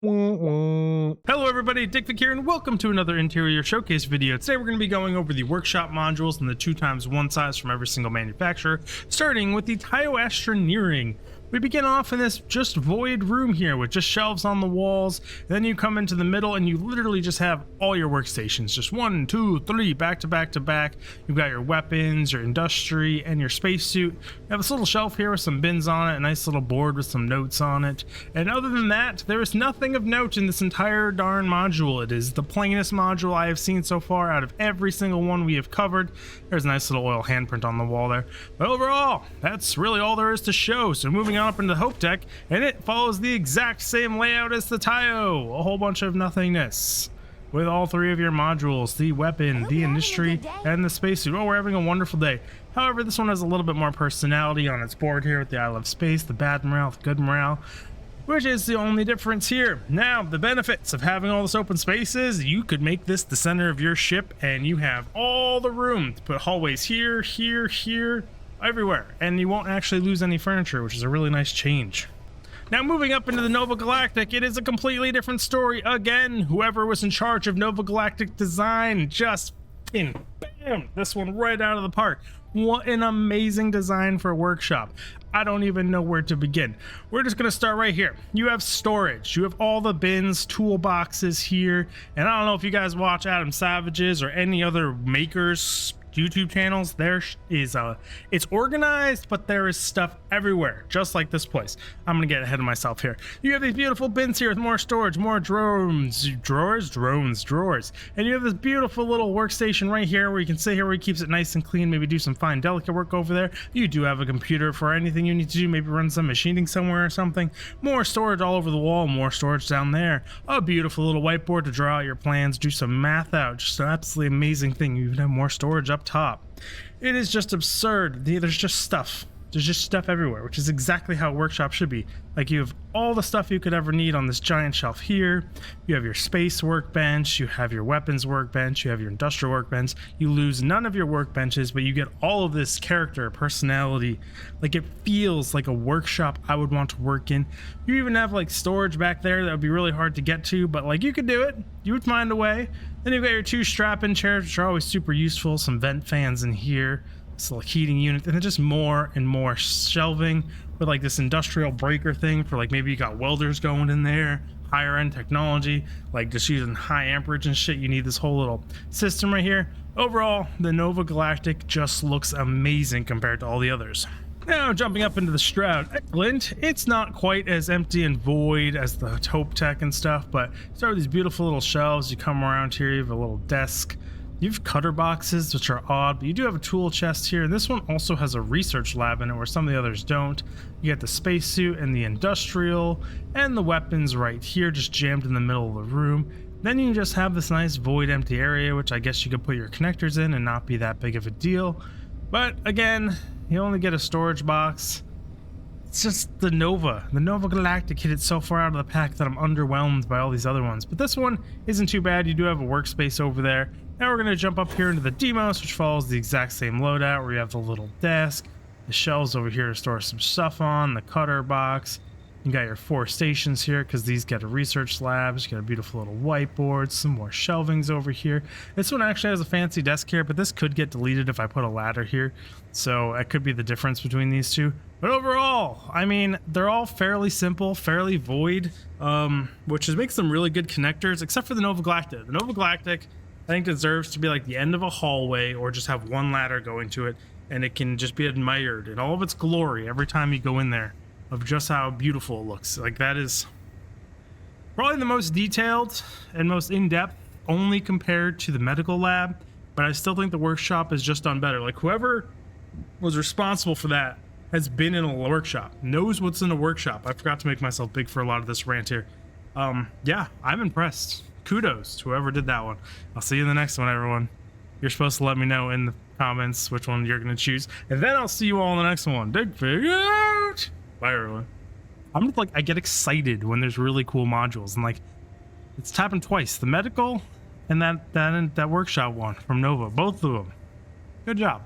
Hello everybody, Dick here, and welcome to another interior showcase video. Today we're going to be going over the workshop modules in the 2x1 size from every single manufacturer, starting with the Tioastroneering. We begin off in this just void room here with just shelves on the walls. Then you come into the middle and you literally just have all your workstations, just 1, 2, 3 back to back to back. You've got your weapons, your industry, and your spacesuit. You have this little shelf here with some bins on it, a nice little board with some notes on it. And other than that, there is nothing of note in this entire darn module. It is the plainest module I have seen so far out of every single one we have covered. There's a nice little oil handprint on the wall there. But overall, that's really all there is to show. So moving on up into the Hope Tech, and it follows the exact same layout as the Tio. A whole bunch of nothingness with all three of your modules, the weapon, the industry, and the spacesuit. Oh, we're having a wonderful day. However, this one has a little bit more personality on its board here with the I love space, the bad morale, the good morale, which is the only difference here. Now, the benefits of having all this open space is you could make this the center of your ship, and you have all the room to put hallways here, here, here, everywhere, and you won't actually lose any furniture, which is a really nice change. Now moving up into the Nova Galactic, it is a completely different story again. Whoever was in charge of Nova Galactic design just bam, this one right out of the park. What an amazing design for a workshop. I don't even know where to begin. We're just gonna start right here. You have storage. You have all the bins, toolboxes here, and I don't know if you guys watch Adam Savage's or any other makers YouTube channels. There is it's organized, but there is stuff everywhere, just like this place. I'm gonna get ahead of myself here. You have these beautiful bins here with more storage, more drawers, and you have this beautiful little workstation right here where you can sit here, where he keeps it nice and clean, maybe do some fine delicate work over there. You do have a computer for anything you need to do, maybe run some machining somewhere or something. More storage all over the wall, more storage down there. A beautiful little whiteboard to draw out your plans, do some math out. Just an absolutely amazing thing. You even have more storage up top. It is just absurd. There's just stuff. There's just stuff everywhere, which is exactly how a workshop should be. Like, you have all the stuff you could ever need on this giant shelf here. You have your space workbench, you have your weapons workbench, you have your industrial workbench. You lose none of your workbenches, but you get all of this character, personality. Like, it feels like a workshop I would want to work in. You even have like storage back there that would be really hard to get to, but like, you could do it. You would find a way. Then you've got your two strap-in chairs, which are always super useful. Some vent fans in here. This little heating unit, and then just more and more shelving with like this industrial breaker thing for like maybe you got welders going in there, higher end technology, like just using high amperage and shit. You need this whole little system right here. Overall, the Nova Galactic just looks amazing compared to all the others. Now jumping up into the Stroud Lint, it's not quite as empty and void as the Hope Tech and stuff, but start with these beautiful little shelves. You come around here, you have a little desk. You have cutter boxes, which are odd, but you do have a tool chest here. And this one also has a research lab in it, where some of the others don't. You got the spacesuit and the industrial and the weapons right here, just jammed in the middle of the room. Then you just have this nice void empty area, which I guess you could put your connectors in and not be that big of a deal. But again, you only get a storage box. It's just the Nova Galactic hit it so far out of the pack that I'm underwhelmed by all these other ones. But this one isn't too bad. You do have a workspace over there. Now we're going to jump up here into the Demos, which follows the exact same loadout, where you have the little desk, the shelves over here to store some stuff on, the cutter box. You got your 4 stations here because these get a research labs. You got a beautiful little whiteboard, some more shelvings over here. This one actually has a fancy desk here, but this could get deleted if I put a ladder here. So that could be the difference between these two. But overall, I mean, they're all fairly simple, fairly void, which makes them really good connectors, except for the Nova Galactic. The Nova Galactic, I think, deserves to be like the end of a hallway, or just have one ladder going to it, and it can just be admired in all of its glory every time you go in there, of just how beautiful it looks. Like, that is probably the most detailed and most in-depth, only compared to the medical lab, but I still think the workshop is just done better. Like, whoever was responsible for that has been in a workshop, knows what's in a workshop. I forgot to make myself big for a lot of this rant here. Yeah, I'm impressed. Kudos to whoever did that one. I'll see you in the next one, everyone. You're supposed to let me know in the comments which one you're going to choose, and then I'll see you all in the next one. Dig fig out! Bye, everyone. I'm just like, I get excited when there's really cool modules, and like, it's happened twice. The medical and that workshop one from Nova. Both of them. Good job.